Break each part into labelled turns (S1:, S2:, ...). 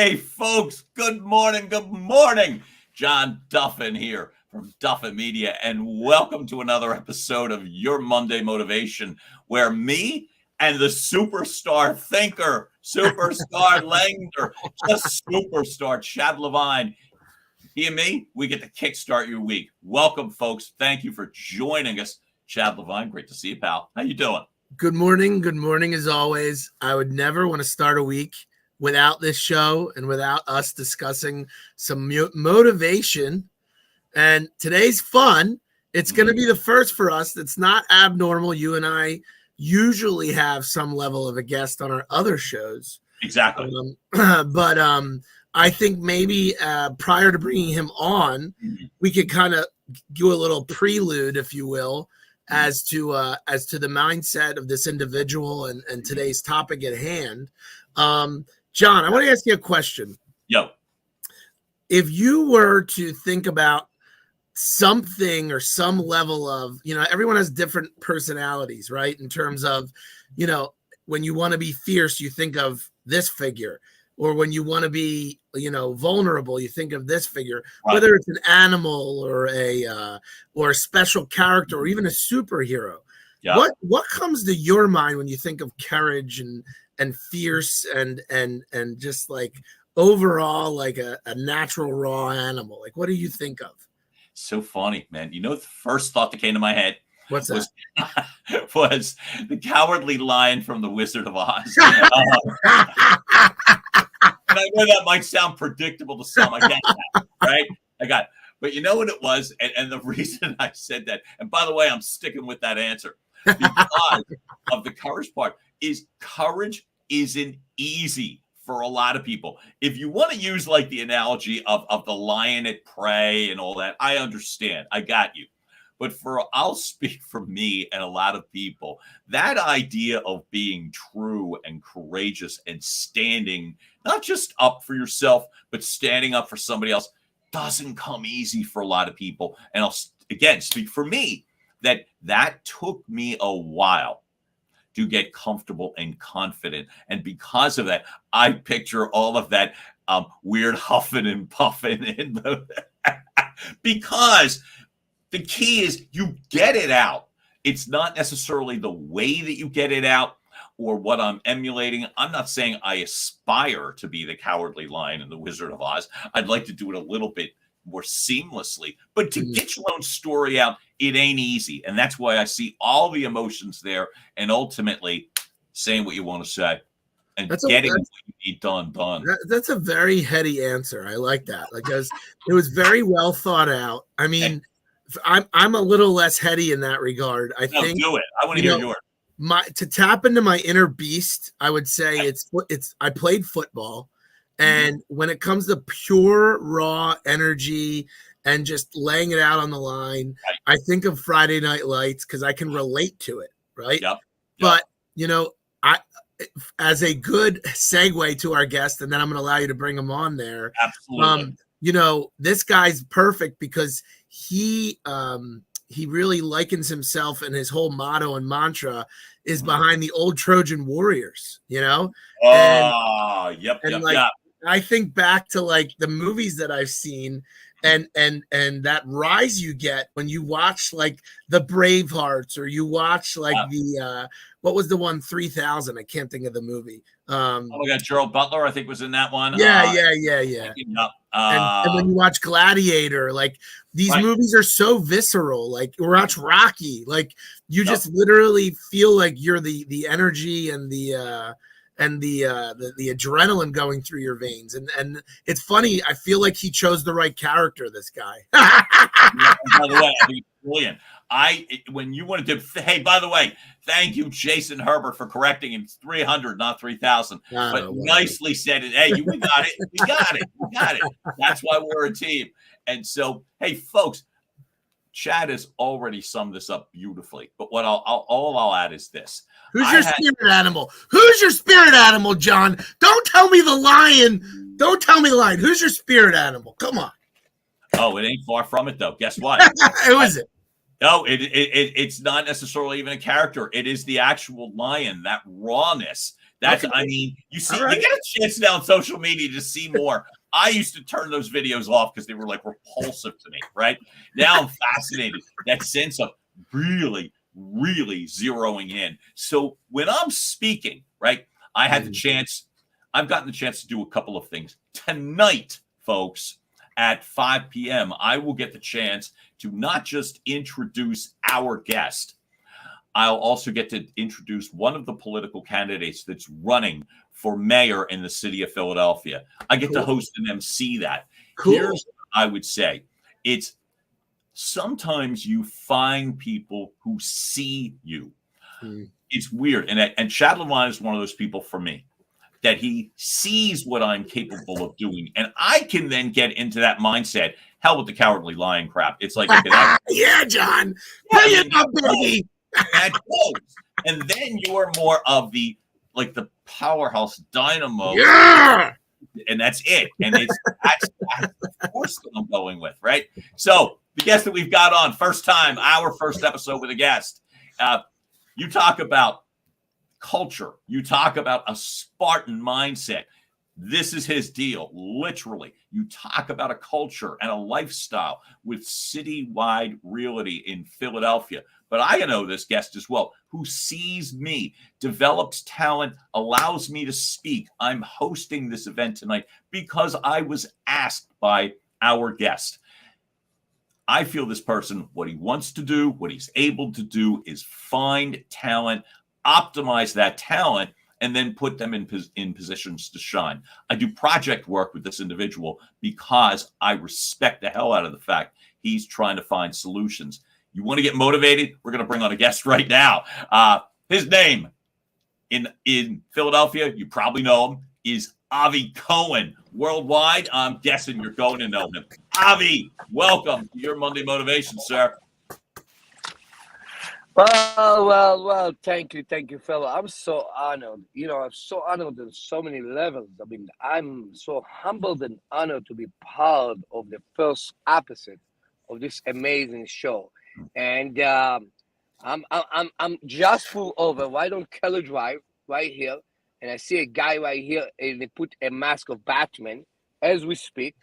S1: Hey, folks, good morning. Good morning. John Duffin here from Duffin Media, and welcome to another episode of Your Monday Motivation, where me and the superstar thinker, superstar Langer, just superstar Chad Levine, he and me, we get to kickstart your week. Welcome, folks. Thank you for joining us. Chad Levine, great to see you, pal. How you doing?
S2: Good morning. Good morning, as always. I would never want to start a week without this show and without us discussing some motivation. And today's fun. It's going to be the first for us. That's not abnormal. You and I usually have some level of a guest on our other shows.
S1: Exactly.
S2: But I think maybe prior to bringing him on, we could kind of do a little prelude, if you will, as to the mindset of this individual and today's topic at hand. John, I want to ask you a question.
S1: Yo.
S2: If you were to think about something or some level of, everyone has different personalities, right? In terms of, when you want to be fierce, you think of this figure. Or when you want to be, vulnerable, you think of this figure. Right. Whether it's an animal or a special character or even a superhero. Yeah. What comes to your mind when you think of courage and fierce and just like overall like a natural raw animal? Like, what do you think of?
S1: So funny, man. The first thought that came to my head was the Cowardly Lion from The Wizard of Oz. And I know that might sound predictable to some. I get that, right? I got it. But you know what it was? And the reason I said that, and by the way, I'm sticking with that answer because of the courage part, is courage isn't easy for a lot of people. If you want to use like the analogy of the lion at prey and all that, I understand. I got you. But I'll speak for me and a lot of people, that idea of being true and courageous and standing not just up for yourself, but standing up for somebody else doesn't come easy for a lot of people. And I'll, again, speak for me, that took me a while to get comfortable and confident. And because of that, I picture all of that weird huffing and puffing because the key is you get it out. It's not necessarily the way that you get it out or what I'm emulating. I'm not saying I aspire to be the Cowardly Lion in The Wizard of Oz. I'd like to do it a little bit more seamlessly. But to get your own story out, it ain't easy. And that's why I see all the emotions there and ultimately saying what you want to say and getting what you need done.
S2: That's a very heady answer. I like that because it was very well thought out. I mean, I'm a little less heady in that regard. I think.
S1: Do it. I want to hear yours.
S2: To tap into my inner beast, I would say it's I played football, and when it comes to pure raw energy and just laying it out on the line, I think of Friday Night Lights because I can relate to it, right?
S1: Yep.
S2: But I as a good segue to our guest, and then I'm going to allow you to bring him on there.
S1: Absolutely.
S2: This guy's perfect because he really likens himself, and his whole motto and mantra is behind the old Trojan warriors,
S1: Yep.
S2: I think back to like the movies that I've seen and that rise you get when you watch like the Bravehearts or you watch like the what was the one 3000? I can't think of the movie.
S1: Oh my God, Gerald Butler, I think was in that one.
S2: Yeah. And when you watch Gladiator, like these movies are so visceral. Like watch Rocky, like you just literally feel like you're the energy and the adrenaline going through your veins. And it's funny. I feel like he chose the right character, this guy.
S1: By the way, I think it's brilliant. When you wanted to, hey, by the way, thank you, Jason Herbert, for correcting him. It's 300, not 3,000. But nicely said it. Hey, we got it. We got it. That's why we're a team. And so, hey, folks, Chad has already summed this up beautifully. But what I'll add is this.
S2: Who's your spirit animal? Who's your spirit animal, John? Don't tell me the lion. Don't tell me the lion. Who's your spirit animal? Come on.
S1: Oh, it ain't far from it, though. Guess what?
S2: Who is it?
S1: No, it's not necessarily even a character. It is the actual lion, that rawness That's,
S2: Okay.
S1: I mean, you see,
S2: All right.
S1: you get a chance now on social media to see more. I used to turn those videos off because they were like repulsive to me, right? Now I'm fascinated. That sense of really, really zeroing in. So when I'm speaking, right, I had the chance, I've gotten the chance to do a couple of things. Tonight, folks, at 5 p.m., I will get the chance to not just introduce our guest, I'll also get to introduce one of the political candidates that's running for mayor in the city of Philadelphia. I get to host and MC that.
S2: Cool.
S1: Here's what I would say. It's sometimes you find people who see you. It's weird. And Chad Levine is one of those people for me, that he sees what I'm capable of doing. And I can then get into that mindset. Hell with the cowardly lion crap. It's like,
S2: yeah, John. Bring it up, baby.
S1: That goes. And then you're more of the powerhouse dynamo.
S2: Yeah.
S1: And that's it. And that's of course what I'm going with, right? So the guest that we've got on, first time, our first episode with a guest. You talk about culture. You talk about a Spartan mindset. This is his deal, literally. You talk about a culture and a lifestyle with citywide realty in Philadelphia. But I know this guest as well, who sees me, develops talent, allows me to speak. I'm hosting this event tonight because I was asked by our guest. I feel this person, what he wants to do, what he's able to do is find talent, optimize that talent, and then put them in positions to shine. I do project work with this individual because I respect the hell out of the fact he's trying to find solutions. You want to get motivated? We're going to bring on a guest right now. His name in Philadelphia, you probably know him, is Avi Cohen. Worldwide, I'm guessing you're going to know him. Avi, welcome to your Monday Motivation, sir.
S3: Well, thank you, fella. I'm so honored. I'm so honored on so many levels. I mean, I'm so humbled and honored to be part of the first episode of this amazing show. And I'm just full over right on Keller Drive, right here, and I see a guy right here, and they put a mask of Batman as we speak,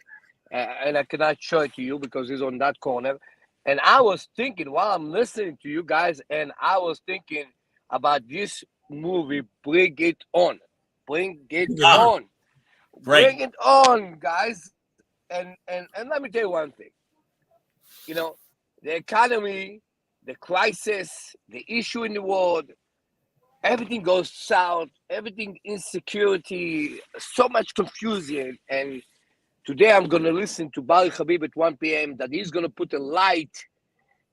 S3: and I cannot show it to you because he's on that corner. And I was thinking while I'm listening to you guys, and I was thinking about this movie, Bring It On. Bring it on.
S1: Great.
S3: Bring it on, guys. And let me tell you one thing. The economy, the crisis, the issue in the world, everything goes south, everything insecurity, so much confusion. And today I'm going to listen to Bari Habib at 1 p.m. that he's going to put a light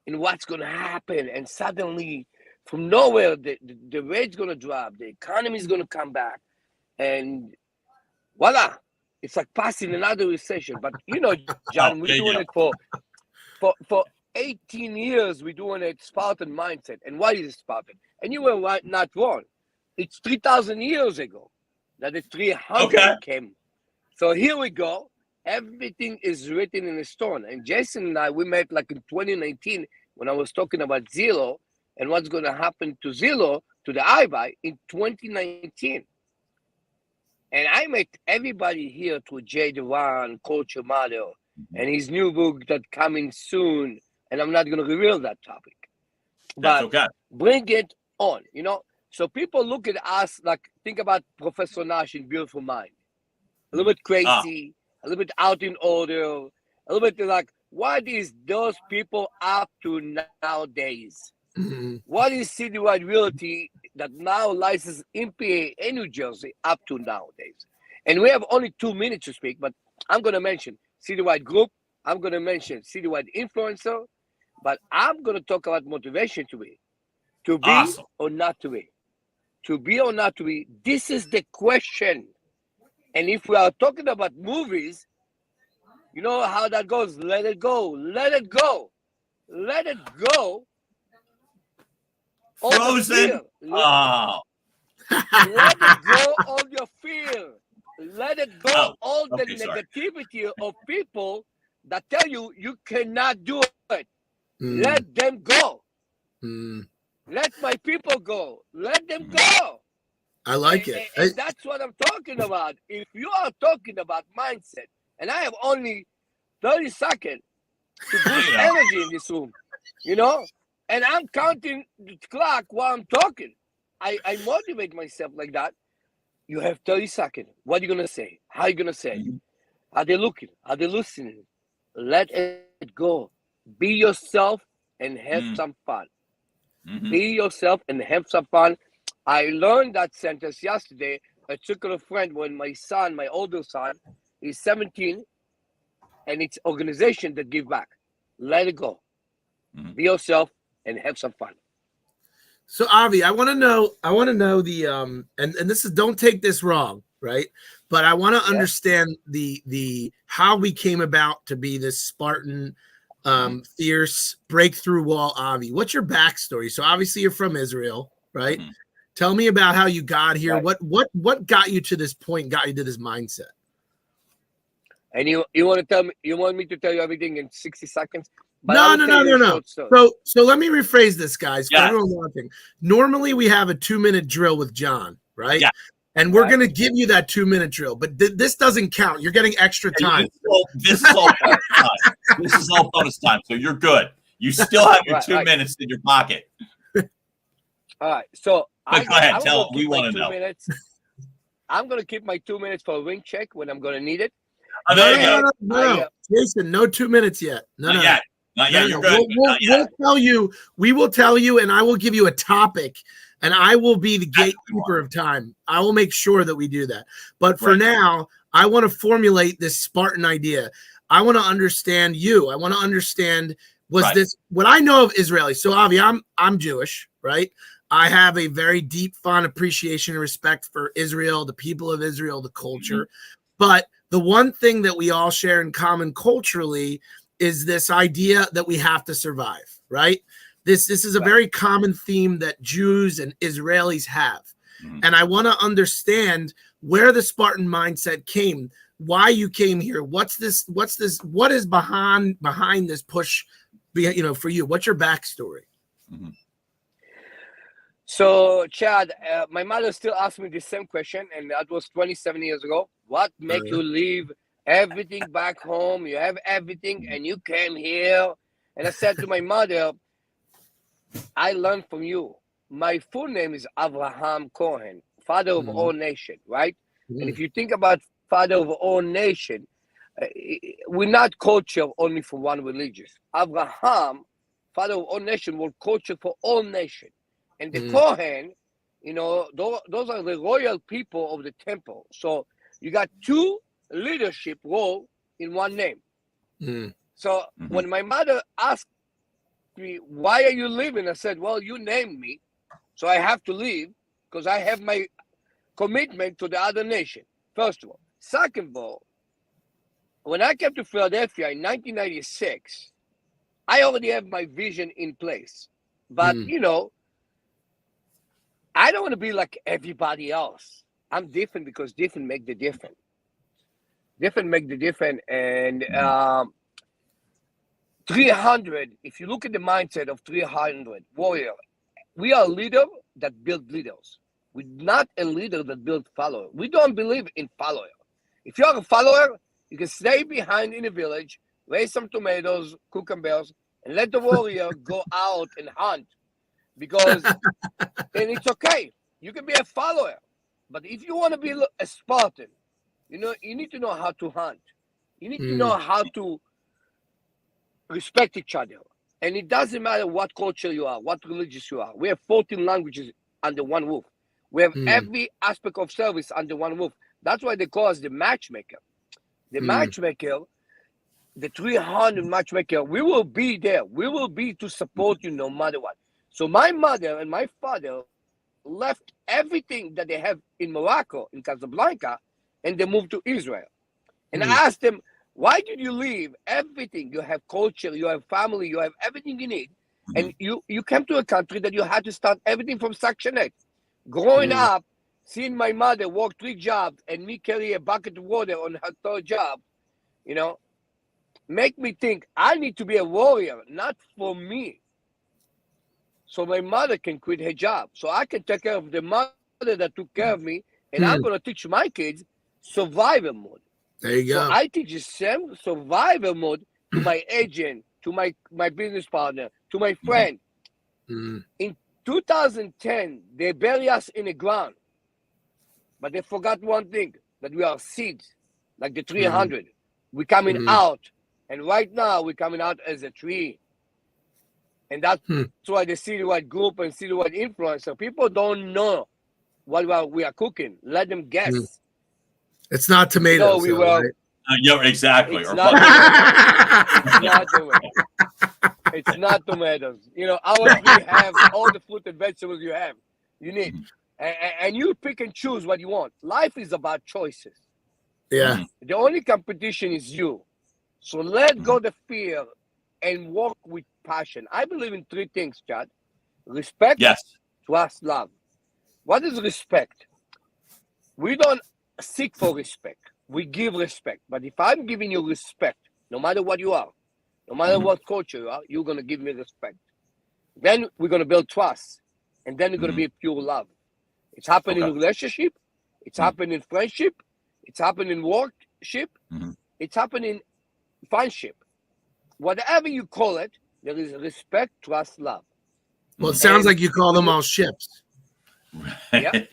S3: in what's going to happen. And suddenly, from nowhere, the rate's going to drop. The economy is going to come back. And voila, it's like passing another recession. But, John, we're doing it for 18 years. We're doing it Spartan mindset. And why is it Spartan? And you were not wrong. It's 3,000 years ago that the 300 came. So here we go. Everything is written in stone. And Jason and I, we met like in 2019 when I was talking about Zillow and what's going to happen to Zillow, to the iBuy in 2019. And I met everybody here through Jay Dewan, Coach Amato, and his new book that's coming soon. And I'm not going to reveal that topic. But bring it on, So people look at us like, think about Professor Nash in Beautiful Mind. A little bit crazy. A little bit out in order, a little bit like, what is those people up to nowadays? What is Citywide Realty that now licenses in PA and New Jersey up to nowadays? And we have only 2 minutes to speak, but I'm going to mention Citywide Group, I'm going to mention Citywide Influencer, but I'm going to talk about motivation to be awesome. Or not to be. To be or not to be, this is the question. And if we are talking about movies, you know how that goes. Let it go. Let it go. Let it go.
S1: Frozen.
S3: Let it go on your fear. Let it go all the negativity of people that tell you you cannot do it. Let them go. Let my people go. Let them go.
S2: I like it.
S3: And that's what I'm talking about. If you are talking about mindset, and I have only 30 seconds to boost energy in this room, and I'm counting the clock while I'm talking. I motivate myself like that. You have 30 seconds. What are you going to say? How are you going to say it? Are they looking? Are they listening? Let it go. Be yourself and have some fun. Be yourself and have some fun. I learned that sentence yesterday. I took it a friend when my older son, is 17, and it's organization that give back. Let it go. Be yourself and have some fun.
S2: So Avi, I want to know the and this is, don't take this wrong, right? But I want to understand the how we came about to be this Spartan, fierce breakthrough wall Avi. What's your backstory? So obviously you're from Israel, right? Tell me about how you got here. Right. What got you to this point, got you to this mindset?
S3: And you want to tell me, you want me to tell you everything in 60 seconds? But
S2: no. So let me rephrase this, guys. For everyone watching. Normally we have a 2-minute drill with John, right? Yeah. And we're going to give you that 2-minute drill, but this doesn't count. You're getting extra time.
S1: This is all bonus time. This is all bonus time. So you're good. You still have your 2 minutes in your pocket.
S3: All right. So
S1: go ahead. Tell we want to know.
S3: I'm going to keep my 2 minutes for a ring check when I'm going to need it.
S2: No. Jason, no 2 minutes yet. No.
S1: Not yet. You're good.
S2: We will tell you, and I will give you a topic, and I will be the gatekeeper of time. I will make sure that we do that. But for now, I want to formulate this Spartan idea. I want to understand you. I want to understand, this what I know of Israeli? So Avi, I'm Jewish, right? I have a very deep, fond appreciation and respect for Israel, the people of Israel, the culture. But the one thing that we all share in common culturally is this idea that we have to survive, right? This is a very common theme that Jews and Israelis have. And I want to understand where the Spartan mindset came, why you came here. What is behind this push, for you? What's your backstory?
S3: So, Chad, my mother still asks me the same question, and that was 27 years ago. What make you leave everything back home? You have everything, and you came here. And I said to my mother, I learned from you. My full name is Abraham Cohen, father of all nation, right? And if you think about father of all nation, we're not culture only for one religion. Abraham, father of all nation, was culture for all nation. And the Cohen, those are the royal people of the temple. So you got two leadership role in one name. So when my mother asked me, why are you leaving? I said, well, you named me, so I have to leave because I have my commitment to the other nation, first of all. Second of all, when I came to Philadelphia in 1996, I already have my vision in place. But, I don't want to be like everybody else. I'm different because different make the difference. Different make the difference. And 300, if you look at the mindset of 300 warrior, we are a leader that build leaders. We're not a leader that build followers. We don't believe in follower. If you're a follower, you can stay behind in the village, raise some tomatoes, cucumbers, and let the warrior go out and hunt. Because, and it's okay. You can be a follower. But if you want to be a Spartan, you need to know how to hunt. You need to know how to respect each other. And it doesn't matter what culture you are, what religious you are. We have 14 languages under one roof. We have every aspect of service under one roof. That's why they call us the matchmaker. The matchmaker, the 300 matchmaker, we will be there. We will be to support you no matter what. So my mother and my father left everything that they have in Morocco, in Casablanca, and they moved to Israel. And I asked them, why did you leave everything? You have culture, you have family, you have everything you need. And you came to a country that you had to start everything from Section 8. Growing up, seeing my mother work 3 jobs and me carry a bucket of water on her 3rd job, make me think I need to be a warrior, not for me. So my mother can quit her job. So I can take care of the mother that took care of me, and I'm going to teach my kids survival mode.
S2: There you go.
S3: So I teach the same survival mode to my agent, to my business partner, to my friend. In 2010, they bury us in the ground, but they forgot one thing, that we are seeds, like the 300. We're coming out, and right now we're coming out as a tree. And that's why the citywide group and citywide influencer, people don't know what we are cooking. Let them guess.
S2: It's not tomatoes.
S3: No, we were.
S2: Right?
S1: Yeah, exactly.
S3: It's
S1: Or
S3: not
S1: butter.
S3: It's not tomatoes. You know, our tree have all the fruit and vegetables you need. And you pick and choose what you want. Life is about choices.
S2: Yeah.
S3: The only competition is you. So let go the fear and walk with passion. I believe in 3 things, Chad. Respect,
S1: Yes.
S3: trust, love. What is respect? We don't seek for respect. We give respect. But if I'm giving you respect, no matter what you are, no matter what culture you are, you're going to give me respect. Then we're going to build trust. And then it's going to be pure love. It's happening in relationship. It's happening in friendship. It's happening in workship. It's happening in friendship. Whatever you call it, there is respect, trust, love.
S2: Well, it sounds like you call them all ships.
S3: Yeah.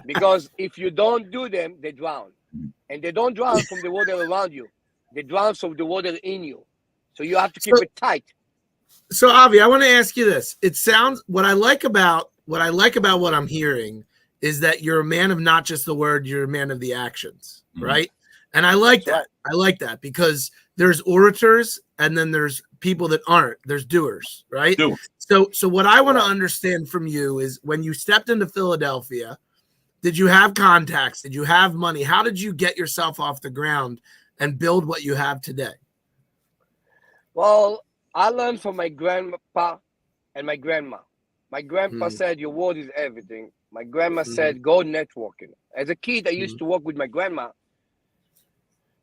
S3: Because if you don't do them, they drown. And they don't drown from the water around you. They drown from the water in you. So you have to keep it tight.
S2: So Avi, I want to ask you this. It sounds what I like about what I'm hearing is that you're a man of not just the word, you're a man of the actions, right? And I like that. I like that because there's orators and then there's people that aren't. There's doers, right? So what I want to understand from you is when you stepped into Philadelphia, did you have contacts? Did you have money? How did you get yourself off the ground and build what you have today?
S3: Well, I learned from my grandpa and my grandma. My grandpa said, your word is everything. My grandma said, go networking. As a kid, I used to work with my grandma.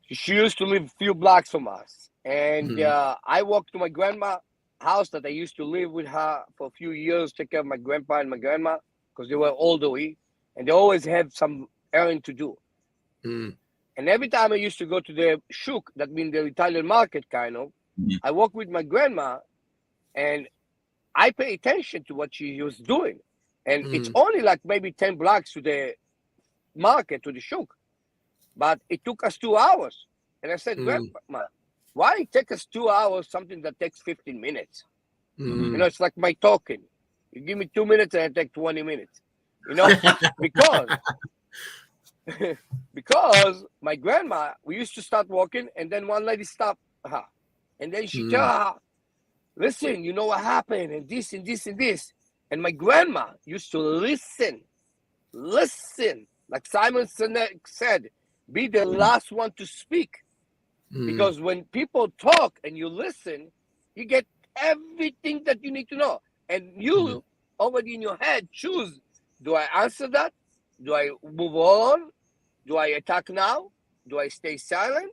S3: She used to live a few blocks from us. And I walked to my grandma's house that I used to live with her for a few years, take care of my grandpa and my grandma, because they were elderly. And they always had some errand to do. And every time I used to go to the shuk, that means the Italian market kind of, I walk with my grandma and I pay attention to what she was doing. And it's only like maybe 10 blocks to the market, to the shuk. But it took us 2 hours. And I said, Grandma, why it take us 2 hours, something that takes 15 minutes? You know, it's like my talking. You give me 2 minutes and I take 20 minutes. You know, because my grandma, we used to start walking and then one lady stopped her. And then she tell her, listen, you know what happened and this and this and this. And my grandma used to listen. Like Simon Sinek said, be the last one to speak. Because when people talk and you listen, you get everything that you need to know. And you already in your head choose, do I answer that? Do I move on? Do I attack now? Do I stay silent?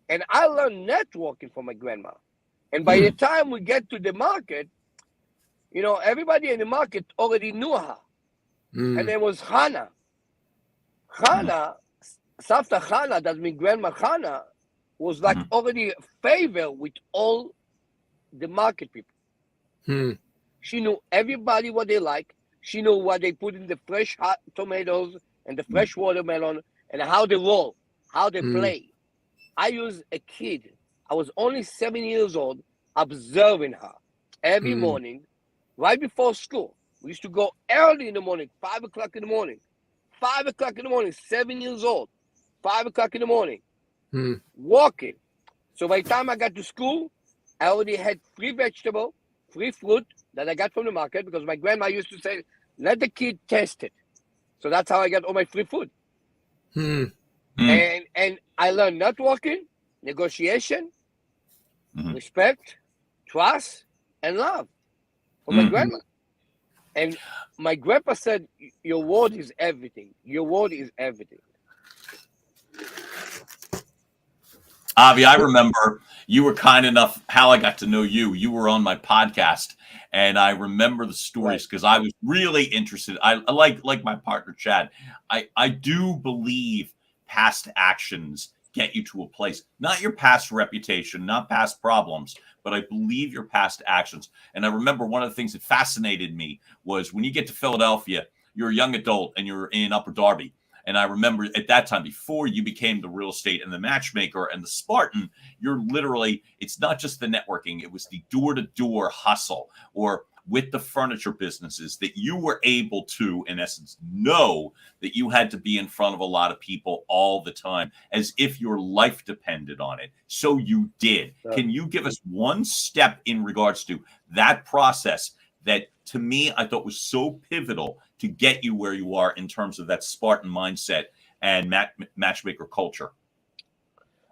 S3: And I learned networking from my grandma. And by the time we get to the market, you know, everybody in the market already knew her. And there was Hannah. Hannah, Savta Hannah, that means Grandma Hannah, was like already favored with all the market people. She knew everybody what they like. She knew what they put in the fresh hot tomatoes and the fresh watermelon and how they roll, how they play. I was a kid. I was only 7 years old, observing her every morning, right before school. We used to go early in the morning, 5 o'clock in the morning. 5 o'clock in the morning, 7 years old, 5 o'clock in the morning, walking. So by the time I got to school, I already had free vegetable, free fruit that I got from the market because my grandma used to say, let the kid taste it. So that's how I got all my free food. And I learned networking, negotiation, respect, trust, and love from my grandma. And my grandpa said, your word is everything. Your word is everything.
S1: Avi, I remember you were kind enough, how I got to know you. You were on my podcast And I remember the stories because I was really interested. I like my partner Chad. I do believe past actions get you to a place, not your past reputation, not past problems, but I believe your past actions. And I remember one of the things that fascinated me was when you get to Philadelphia, you're a young adult and you're in Upper Darby. And I remember at that time, before you became the real estate and the matchmaker and the Spartan, you're literally, it's not just the networking, it was the door-to-door hustle, or with the furniture businesses, that you were able to, in essence, know that you had to be in front of a lot of people all the time, as if your life depended on it. So you did. Can you give us one step in regards to that process that, to me, I thought was so pivotal to get you where you are in terms of that Spartan mindset and matchmaker culture?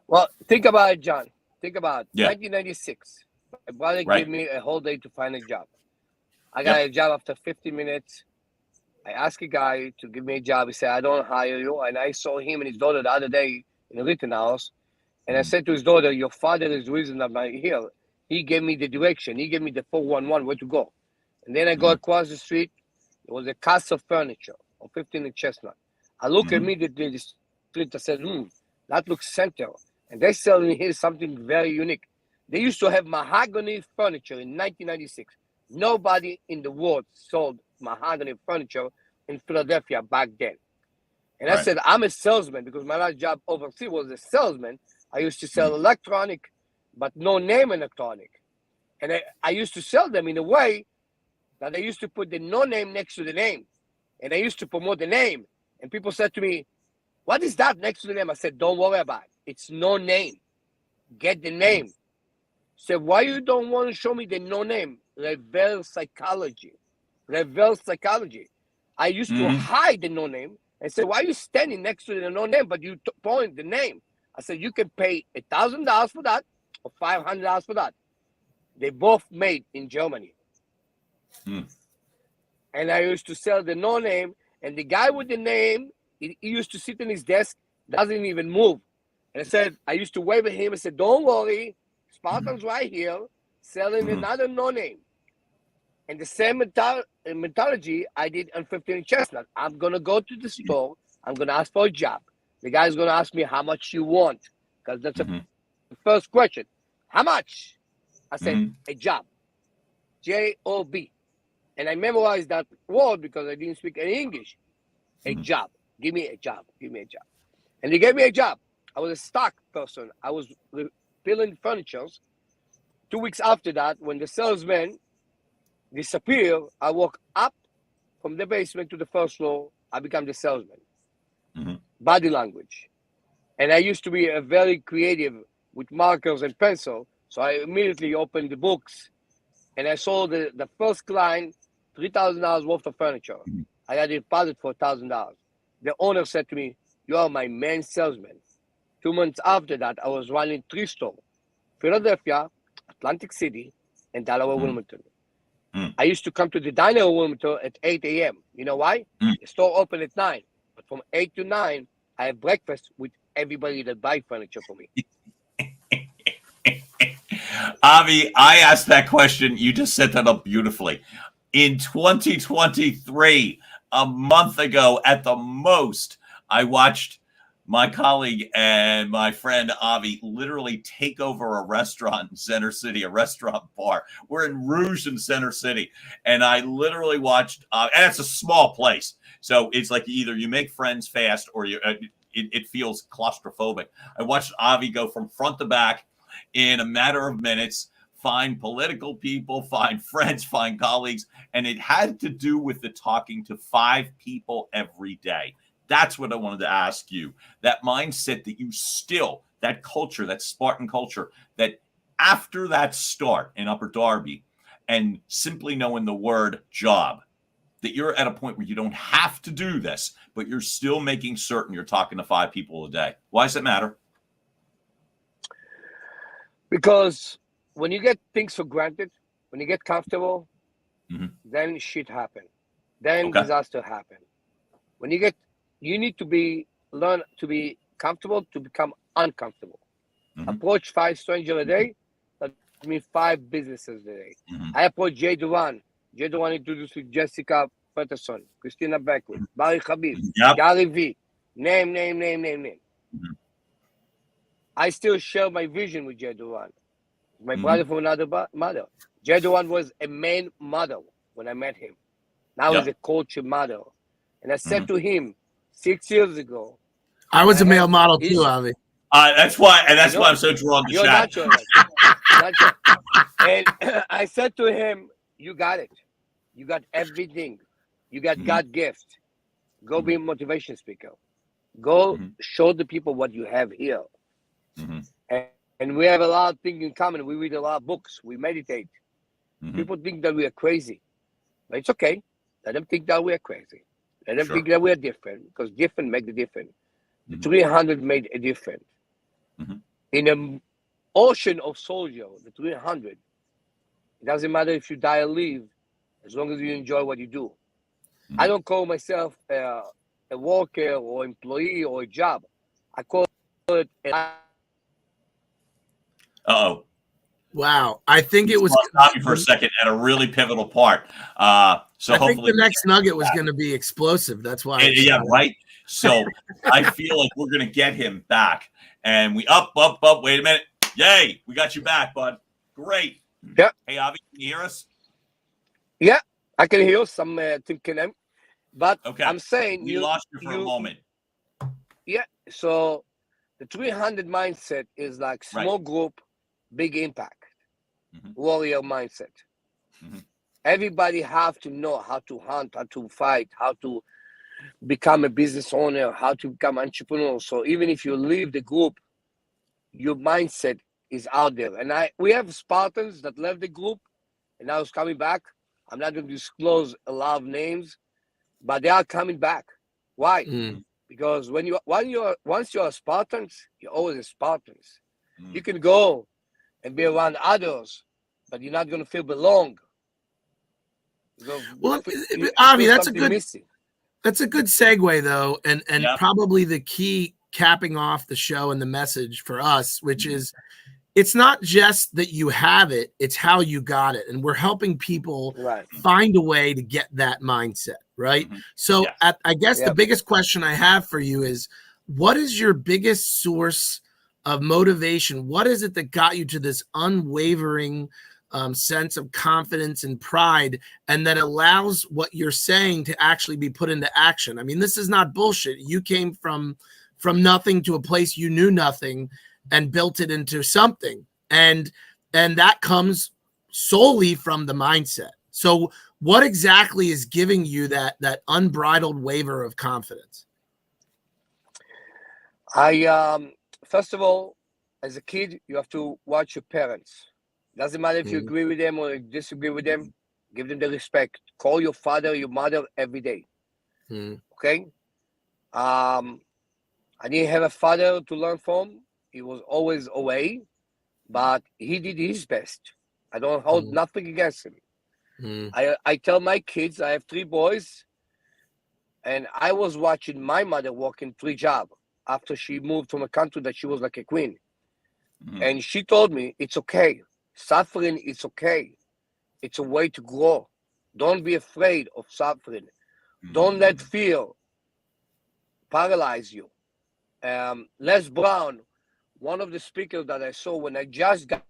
S3: Well, think about it, John. Think about 1996. My brother gave me a whole day to find a job. I got a job after 50 minutes. I asked a guy to give me a job. He said, I don't hire you. And I saw him and his daughter the other day in the Rittenhouse. And I said to his daughter, your father is the reason I'm here. He gave me the direction. He gave me the 411 where to go. And then I go across the street. It was a Castle Furniture on 15 in Chestnut. I look immediately at the street. I said, that looks center. And they sell me here something very unique. They used to have mahogany furniture in 1996. Nobody in the world sold mahogany furniture in Philadelphia back then. And I said, I'm a salesman, because my last job overseas was a salesman. I used to sell electronic, but no name electronic. And I used to sell them in a way that I used to put the no name next to the name. And I used to promote the name. And people said to me, what is that next to the name? I said, don't worry about it. It's no name. Get the name. Said, why you don't want to show me the no name? Reverse psychology. Reverse psychology. I used to hide the no name and say, why are you standing next to the no name, but you point the name? I said, you can pay $1,000 for that or $500 for that. They both made in Germany. And I used to sell the no name, and the guy with the name, he used to sit in his desk, doesn't even move. And I said, I used to wave at him and said, don't worry, Spartan's right here, selling another no name. And the same mentality I did on 15 Chestnut. I'm going to go to the store. I'm going to ask for a job. The guy's going to ask me how much you want, because that's the first question. How much? I said, a job. J-O-B. And I memorized that word because I didn't speak any English. A job. Give me a job. Give me a job. And they gave me a job. I was a stock person. I was filling furnitures. 2 weeks after that, when the salesman disappeared, I walked up from the basement to the first floor. I became the salesman. Body language. And I used to be a very creative with markers and pencil. So I immediately opened the books and I saw the first client, $3,000 worth of furniture. I had a deposit for $1,000. The owner said to me, you are my main salesman. 2 months after that, I was running 3 stores: Philadelphia, Atlantic City, and Delaware, Wilmington. I used to come to the diner in Wilmington at 8 a.m. You know why? The store opened at 9. But from 8 to 9, I have breakfast with everybody that buys furniture for me.
S1: Avi, I asked that question. You just set that up beautifully. In 2023, a month ago at the most, I watched my colleague and my friend Avi literally take over a restaurant in Center City, a restaurant bar. We're in Rouge in Center City. And I literally watched, and it's a small place. So it's like either you make friends fast or it feels claustrophobic. I watched Avi go from front to back in a matter of minutes, find political people, find friends, find colleagues. And it had to do with the talking to 5 people every day. That's what I wanted to ask you. That mindset that you still, that culture, that Spartan culture, that after that start in Upper Darby and simply knowing the word job, that you're at a point where you don't have to do this, but you're still making certain you're talking to 5 people a day. Why does it matter?
S3: Because when you get things for granted, when you get comfortable, then shit happen. Then disaster happen. When you need to learn to be comfortable to become uncomfortable. Approach 5 strangers a day, but me 5 businesses today.
S1: Mhm.
S3: I approached Jay Duran. Jay Duran introduced me Jessica Peterson, Christina Beckwith, Barry Habib,
S1: Yep.
S3: Gary V. Name.
S1: Mhm.
S3: I still share my vision with Jay Duran. My
S1: Mhm.
S3: brother from another mother. Jay Duran was a man model when I met him. Now he's a culture model. And I said to him 6 years ago,
S2: I was a male
S3: had
S2: model
S3: his-
S2: too, Avi.
S1: That's why
S3: know.
S1: I'm so drawn to
S3: You're
S1: Shad.
S3: natural. Natural. And I said to him, you got it. You got everything. You got
S1: Mhm.
S3: God gift. Go be a
S1: Mhm.
S3: motivation speaker. Go
S1: Mhm.
S3: show the people what you have here.
S1: Mhm.
S3: And we have a lot of things in common. We read a lot of books. We meditate.
S1: Mhm.
S3: People think that we are crazy. But it's okay. Let them think that we are crazy. Let them
S1: Sure.
S3: think that we are different, because different make the difference. The
S1: Mhm.
S3: 300 made a difference.
S1: Mhm.
S3: In an ocean of soldiers, the 300, it doesn't matter if you die or live, as long as you enjoy what you do. I
S1: Mhm.
S3: don't call myself a worker or employee or a job. I call it a
S1: Uh-oh.
S2: Wow. I think
S1: You
S2: it
S1: just
S2: was.
S1: want to stop me for a second at a really pivotal part. So
S2: I think
S1: hopefully,
S2: the next nugget was going to be explosive. That's why. I
S1: yeah,
S2: shot it.
S1: right. So I feel like we're gonna get him back, and we up. Wait a minute. Yay, we got you back, bud. Great.
S3: Yeah.
S1: Hey, Avi, can you hear us?
S3: Yeah, I can hear some thinking them, but
S1: Okay.
S3: I'm saying
S1: We lost you for a moment.
S3: Yeah. So the 300 mindset is like small group, big impact,
S1: Mhm.
S3: warrior mindset.
S1: Mhm.
S3: Everybody have to know how to hunt, how to fight, how to become a business owner, how to become entrepreneur. So even if you leave the group, your mindset is out there. And we have Spartans that left the group and now it's coming back. I'm not going to disclose a lot of names, but they are coming back. Why?
S2: Mm.
S3: Because once you're a Spartans, you're always a Spartans.
S1: Mm.
S3: You can go and be around others, but you're not going to feel belong.
S2: Well,
S3: You
S2: Avi,
S3: feel
S2: that's a
S3: something
S2: good.
S3: missing.
S2: That's a good segue, though, and
S1: Yep.
S2: probably the key capping off the show and the message for us, which
S1: Mhm.
S2: is it's not just that you have it, it's how you got it. And we're helping people
S3: Right.
S2: find a way to get that mindset, right?
S1: Mhm.
S2: So
S1: Yes.
S2: I guess the
S3: Yep.
S2: biggest question I have for you is what is your biggest source of motivation? What is it that got you to this unwavering sense of confidence and pride, and that allows what you're saying to actually be put into action? I mean, this is not bullshit. You came from nothing to a place you knew nothing and built it into something, and that comes solely from the mindset. So what exactly is giving you that unbridled waiver of confidence?
S3: First of all, as a kid, you have to watch your parents. Doesn't matter if you agree with them or disagree with them. Give them the respect. Call your father, your mother every day. Okay. I didn't have a father to learn from. He was always away, but he did his best. I don't hold nothing against him. I tell my kids, I have 3 boys, and I was watching my mother working 3 jobs after she moved from a country that she was like a queen.
S1: Mhm.
S3: And she told me, it's okay. Suffering is okay. It's a way to grow. Don't be afraid of suffering. Don't let fear paralyze you. Les Brown, one of the speakers that I saw when I just got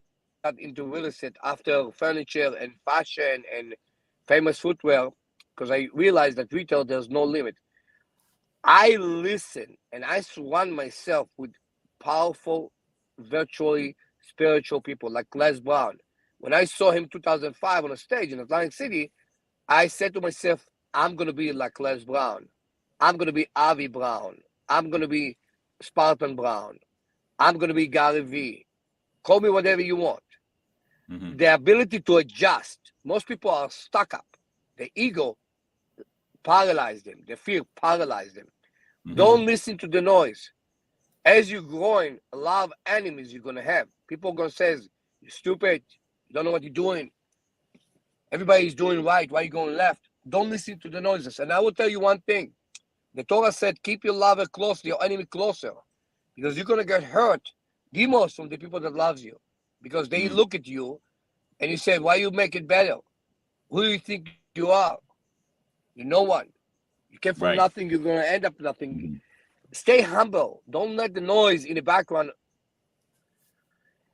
S3: into real estate after furniture and fashion and famous footwear, because I realized that retail, there's no limit. I listen and I surround myself with powerful, virtually spiritual people like Les Brown. When I saw him 2005 on a stage in Atlantic City, I said to myself, I'm going to be like Les Brown. I'm going to be Avi Brown. I'm going to be Spartan Brown. I'm going to be Gary V. Call me whatever you want.
S1: Mhm.
S3: The ability to adjust. Most people are stuck up. The ego paralyzed them. The fear paralyzed them. Don't listen to the noise. As you're growing, a lot of enemies you're going to have. People are going to say, you're stupid. You don't know what you're doing. Everybody's doing right. Why are you going left? Don't listen to the noises. And I will tell you one thing. The Torah said, keep your lover close, your enemy closer. Because you're going to get hurt the most from the people that loves you. because they look at you and you say, why you make it better? Who do you think you are? You're no one. You came from nothing. You're going to end up nothing. Stay humble. Don't let the noise in the background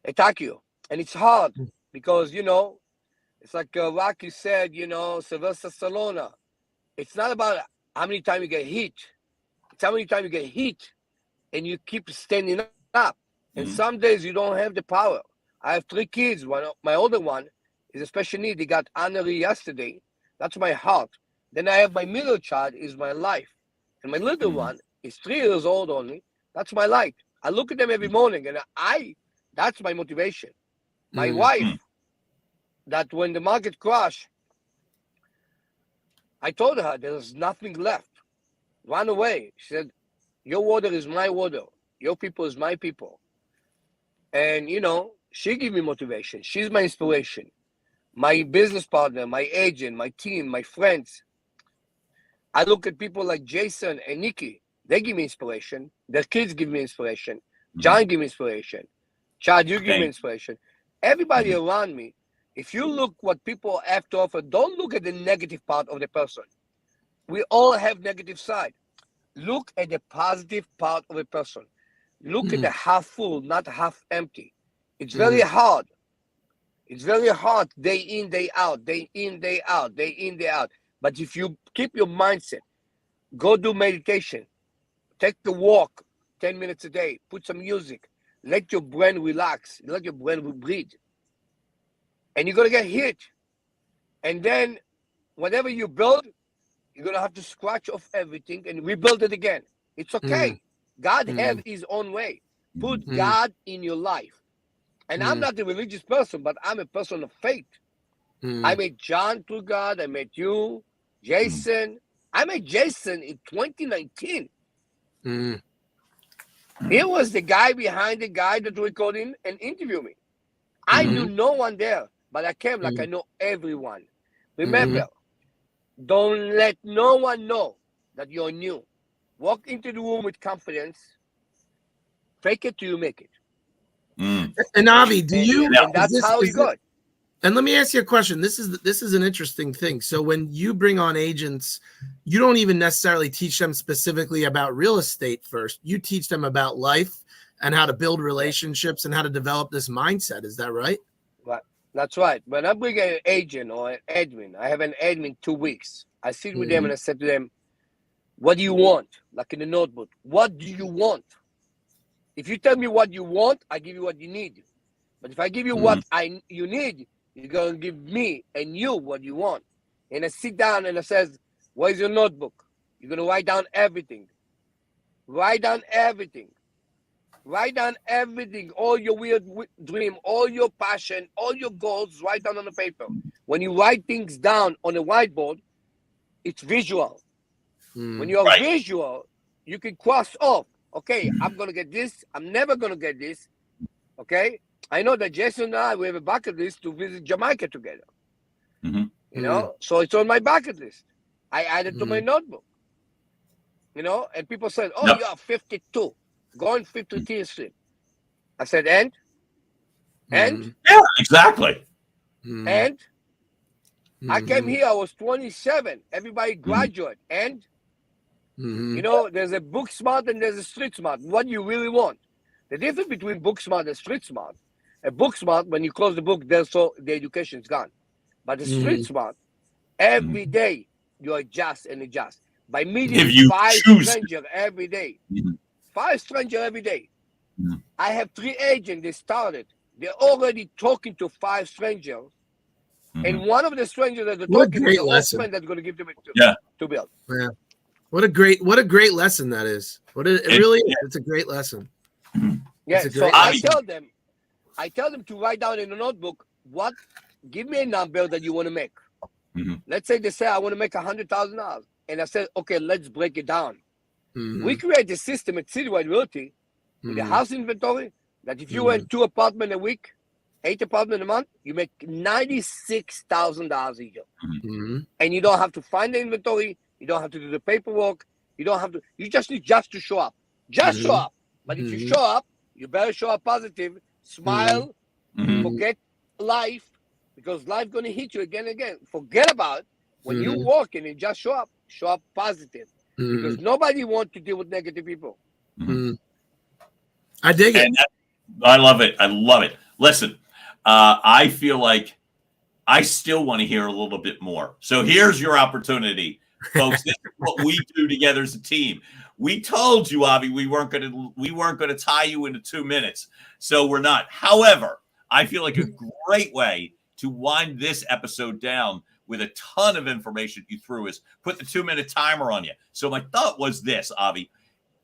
S3: attack you. And it's hard because, it's like Rocky said, Sylvester Stallone. It's not about how many times you get hit. It's how many times you get hit and you keep standing up. And some days you don't have the power. I have 3 kids. My older one is a special need. He got honorary yesterday. That's my heart. Then I have my middle child is my life. And my little one is 3 years old only. That's my light. I look at them every morning and that's my motivation. My wife, that when the market crashed, I told her there's nothing left. Run away. She said, your water is my water. Your people is my people. And, she gave me motivation. She's my inspiration. My business partner, my agent, my team, my friends. I look at people like Jason and Nikki. They give me inspiration. Their kids give me inspiration. John give me inspiration. Chad, you give me inspiration. Everybody around me, if you look what people have to offer, don't look at the negative part of the person. We all have negative side. Look at the positive part of a person. Look at the half full, not half empty. It's very hard. It's very hard day in, day out, day in, day out, day in, day out. But if you keep your mindset, go do meditation, take the walk 10 minutes a day, put some music, let your brain relax, let your brain breathe. And you're going to get hit. And then whatever you build, you're going to have to scratch off everything and rebuild it again. It's okay. God has his own way. Put God in your life. And I'm not a religious person, but I'm a person of faith. I met John through God. I met you, Jason. I met Jason in 2019. He was the guy behind the guy that recorded and interviewed me. I knew no one there, but I came like I know everyone. Remember, don't let no one know that you're new. Walk into the room with confidence. Fake it till you make it.
S2: And Avi,
S3: and that's how you got it.
S2: And let me ask you a question. This is an interesting thing. So when you bring on agents, you don't even necessarily teach them specifically about real estate first. You teach them about life and how to build relationships and how to develop this mindset. Is that right?
S3: Right. That's right. When I bring an agent or an admin, I have an admin 2 weeks. I sit with them and I said to them, what do you want? Like in a notebook. What do you want? If you tell me what you want, I give you what you need. But if I give you what you need, you're going to give me and you what you want. And I sit down and I says, where's your notebook? You're going to write down everything. Write down everything. Write down everything. All your weird dream, all your passion, all your goals, write down on the paper. When you write things down on a whiteboard, it's visual. When you're visual, you can cross off. Okay, I'm going to get this. I'm never going to get this. Okay? I know that Jason and I, we have a bucket list to visit Jamaica together. So it's on my bucket list. I added to my notebook. And people said, oh, you are 52. Going 53rd Street. I said, and?
S1: Yeah, exactly.
S3: And? I came here, I was 27. Everybody graduate. And? There's a book smart and there's a street smart. What do you really want? The difference between book smart and street smart, a book smart, when you close the book, the education is gone. But the street smart, every day you adjust and adjust. By meeting 5 strangers every day. 5 strangers every day. I have 3 agents, they started. They're already talking to 5 strangers. And one of the strangers that they're talking to is a friend that's going to give them to build.
S2: Yeah. What a great lesson that is. It really is. It's a great lesson.
S3: Yeah. So I tell them to write down in a notebook, give me a number that you want to make. Let's say they say, I want to make $100,000. And I said, okay, let's break it down. We create a system at Citywide Realty with the house inventory that if you rent 2 apartments a week, 8 apartments a month, you make $96,000 a year. And you don't have to find the inventory. You don't have to do the paperwork. You just need to show up. Just show up. But if you show up, you better show up positive, smile,
S1: Mhm.
S3: Forget life, because life going to hit you again and again. Forget about when you
S2: Mhm.
S3: walk in and just show up positive, because nobody wants to deal with negative people.
S2: Mhm. I dig it.
S1: And I love it. I love it. Listen, I feel like I still want to hear a little bit more. So here's your opportunity, folks. This is what we do together as a team. We told you, Avi, we weren't going to tie you into 2 minutes. So we're not. However, I feel like a great way to wind this episode down with a ton of information you threw is put the 2-minute timer on you. So my thought was this, Avi.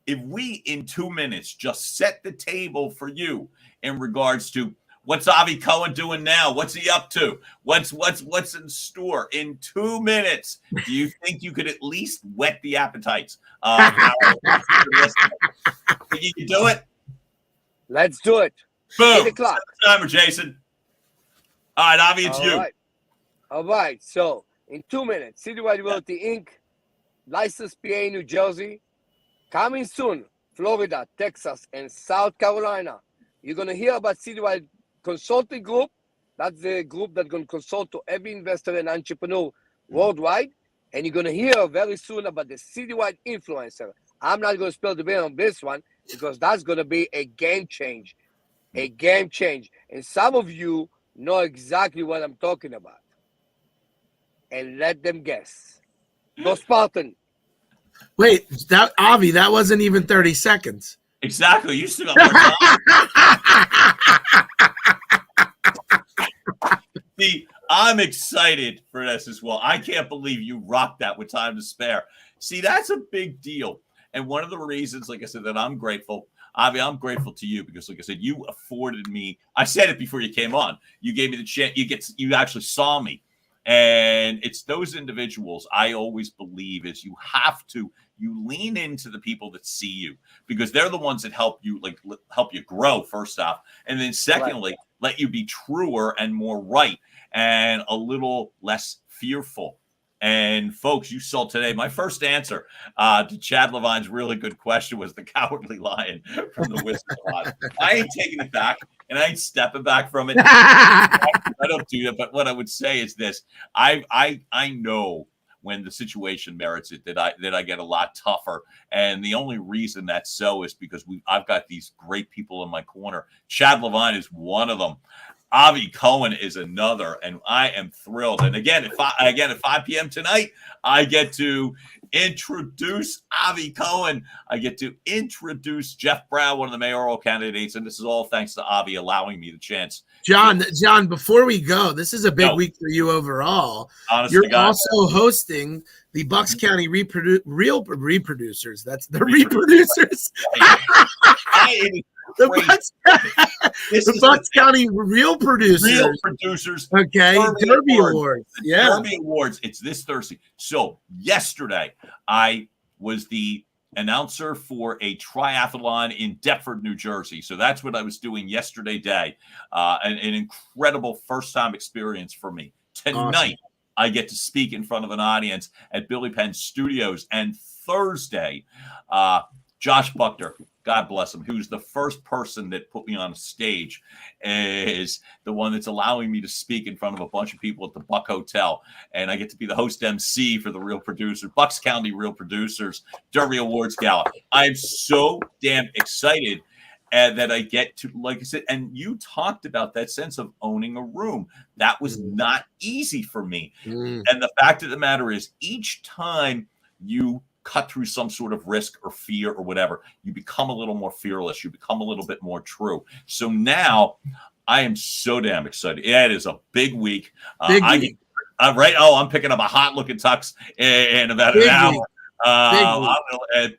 S1: If we in 2 minutes just set the table for you in regards to what's Avi Cohen doing now, what's he up to, what's in store in 2 minutes, do you think you could at least whet the appetites? Can you do it?
S3: Let's do it.
S1: Boom.
S3: 8 o'clock.
S1: Set the timer, Jason. All right, Avi, it's you.
S3: All right. So in 2 minutes, Citywide Realty Inc., licensed PA, New Jersey. Coming soon, Florida, Texas, and South Carolina. You're going to hear about Citywide Consulting Group. That's the group that's going to consult to every investor and entrepreneur worldwide. And you're going to hear very soon about the Citywide Influencer. I'm not going to spill the beer on this one because that's going to be a game change. A game change. And some of you know exactly what I'm talking about. And let them guess. Go Spartan.
S2: Wait, that Avi, that wasn't even 30 seconds.
S1: Exactly. You still got more time. See, I'm excited for this as well. I can't believe you rocked that with time to spare. See, that's a big deal. And one of the reasons, like I said, that I'm grateful, Avi, I'm grateful to you because, like I said, you afforded me. I said it before you came on. You gave me the chance. You actually saw me. And it's those individuals I always believe is you lean into the people that see you because they're the ones that help you grow first off. And then secondly, let you be truer and more right and a little less fearful. And folks, you saw today, my first answer to Chad Levine's really good question was the Cowardly Lion from the Wizard of Oz. I ain't taking it back and I ain't stepping back from it. I don't do that. But what I would say is this. I know when the situation merits it that I get a lot tougher. And the only reason that's so is because I've got these great people in my corner. Chad Levine is one of them. Avi Cohen is another, and I am thrilled. And again, at 5 p.m. tonight, I get to introduce Avi Cohen. I get to introduce Jeff Brown, one of the mayoral candidates, and this is all thanks to Avi allowing me the chance.
S2: John, before we go, this is a big week for you overall. You're also hosting the Bucks County Real Reproducers. That's the Reproducers. The Bucks County Real Producers. Okay, Derby Awards. Yeah,
S1: Derby Awards. It's this Thursday. So yesterday, I was the announcer for a triathlon in Deptford, New Jersey. So that's what I was doing yesterday day. An incredible first-time experience for me. Tonight, awesome. I get to speak in front of an audience at Billy Penn Studios. And Thursday, Josh Buckner, God bless him, who's the first person that put me on a stage, is the one that's allowing me to speak in front of a bunch of people at the Buck Hotel. And I get to be the host MC for the Real Producer, Bucks County Real Producers Derby Awards Gala. I'm so damn excited that I get to, like I said, and you talked about that sense of owning a room. That was not easy for me. And the fact of the matter is, each time you cut through some sort of risk or fear or whatever, you become a little more fearless. You become a little bit more true. So now I am so damn excited. Yeah, it is a big week. Right? Oh, I'm picking up a hot looking tux in about an hour.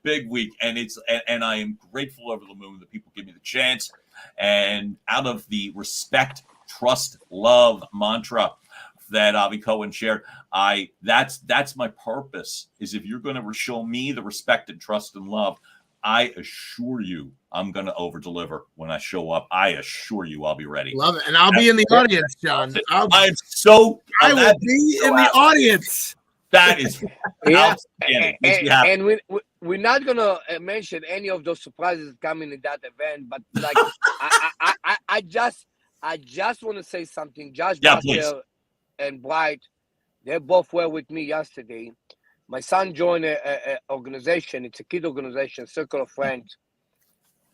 S1: Big week. And I am grateful over the moon that people give me the chance. And out of the respect, trust, love mantra that Avi Cohen shared, that's my purpose, is if you're going to show me the respect and trust and love, I assure you I'm going to over deliver when I show up. I assure you I'll be ready.
S2: Love it. And I'll be in the audience, John.
S1: I
S2: will be in the audience.
S1: That is outstanding.
S3: And we're not going to mention any of those surprises coming in that event, but like I just want to say something. Josh
S1: Yeah,
S3: Barker
S1: please.
S3: and Bright, they both were with me yesterday. My son joined a organization. It's a kid organization, Circle of Friends.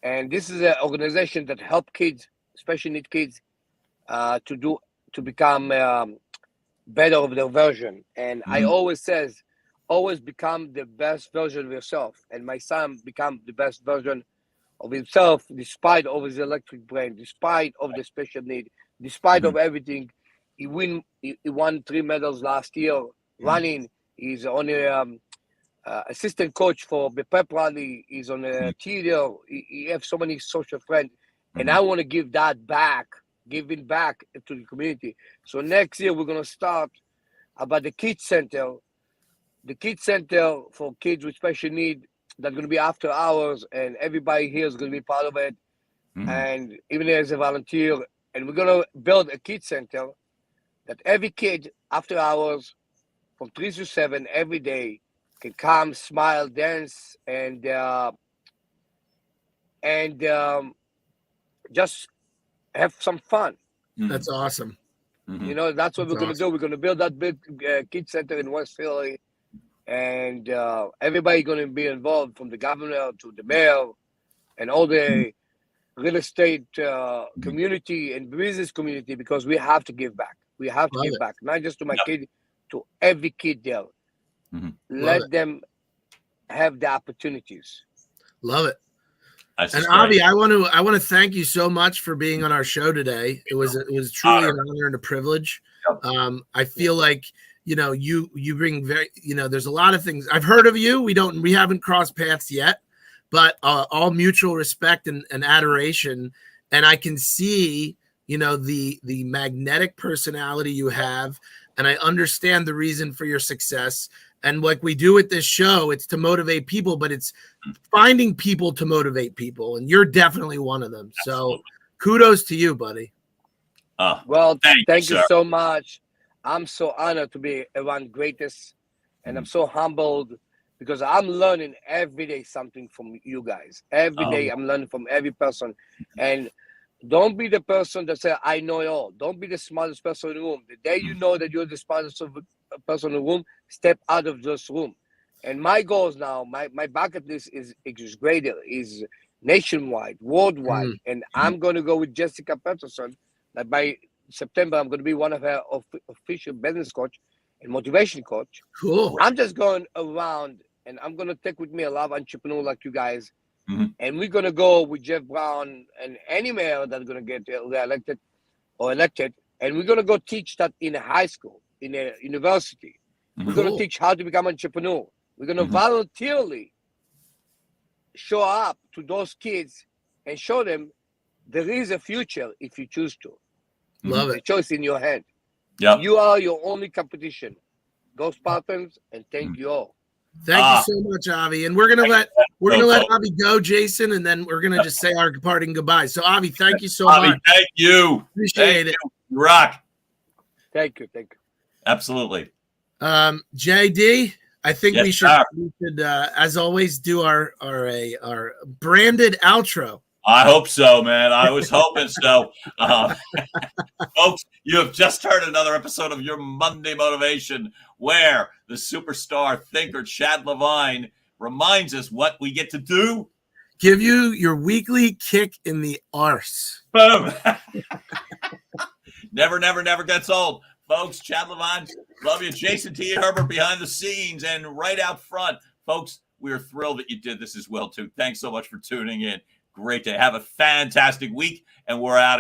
S3: And this is an organization that helps kids, special need kids, to become better of their version. And I always says, always become the best version of yourself. And my son become the best version of himself, despite of his electric brain, despite of the special need, despite of everything. He won 3 medals last year running. He's on a assistant coach for the pep rally. He's on a theater. He have so many social friends, and I want to give that back, giving back to the community. So next year we're gonna start about the kids center for kids with special need. That's gonna be after hours, and everybody here is gonna be part of it. And even as a volunteer, and we're gonna build a kids center that every kid after hours from 3 to 7 every day can come, smile, dance, and just have some fun.
S2: That's awesome.
S3: You know, that's what we're going to do. We're going to build that big kids center in West Philly, and everybody going to be involved, from the governor to the mayor and all the real estate community and business community, because we have to give back. We have to give back, not just to my kid, to every kid there. Let them have the opportunities.
S2: Love it.
S1: And
S2: Avi, I want to thank you so much for being on our show today. It was truly an honor and a privilege. I feel like, you know, you bring very, you know, there's a lot of things I've heard of you. We haven't crossed paths yet, but all mutual respect and adoration. And I can see, you know, the magnetic personality you have, and I understand the reason for your success. And like we do with this show, it's to motivate people, but it's finding people to motivate people. And you're definitely one of them. Absolutely. So kudos to you, buddy.
S3: Well, thank you so much. I'm so honored to be around greatest. And I'm so humbled, because I'm learning every day something from you guys. Every day I'm learning from every person. And don't be the person that says, I know it all. Don't be the smartest person in the room. The day you know that you're the smartest person in the room, step out of this room. And my goals now, my bucket list is greater, is nationwide, worldwide. And I'm going to go with Jessica Peterson, that by September, I'm going to be one of her official business coach and motivation coach.
S2: Cool.
S3: I'm just going around, and I'm going to take with me a lot of entrepreneurs like you guys. And we're going to go with Jeff Brown and any mayor that's going to get elected. And we're going to go teach that in a high school, in a university. We're going to teach how to become an entrepreneur. We're going to voluntarily show up to those kids and show them there is a future if you choose to.
S2: Love it.
S3: The choice in your hand.
S1: Yeah.
S3: You are your only competition. Go Spartans, and thank you all.
S2: Thank you so much, Avi. And we're gonna let Avi go, Jason, and then we're gonna just say our parting goodbyes. So, Avi, thank you so much.
S1: Thank you.
S2: Appreciate it.
S1: You rock.
S3: Thank you.
S1: Absolutely.
S2: JD, I think we should, as always, do our branded outro.
S1: I hope so, man. I was hoping so. Folks, you have just heard another episode of Your Monday Motivation, where the superstar thinker Chad Levine reminds us what we get to do.
S2: Give you your weekly kick in the arse.
S1: Boom. Never gets old. Folks, Chad Levine, love you. Jason T. Herbert behind the scenes and right out front. Folks, we are thrilled that you did this as well, too. Thanks so much for tuning in. Great to have a fantastic week, and we're out.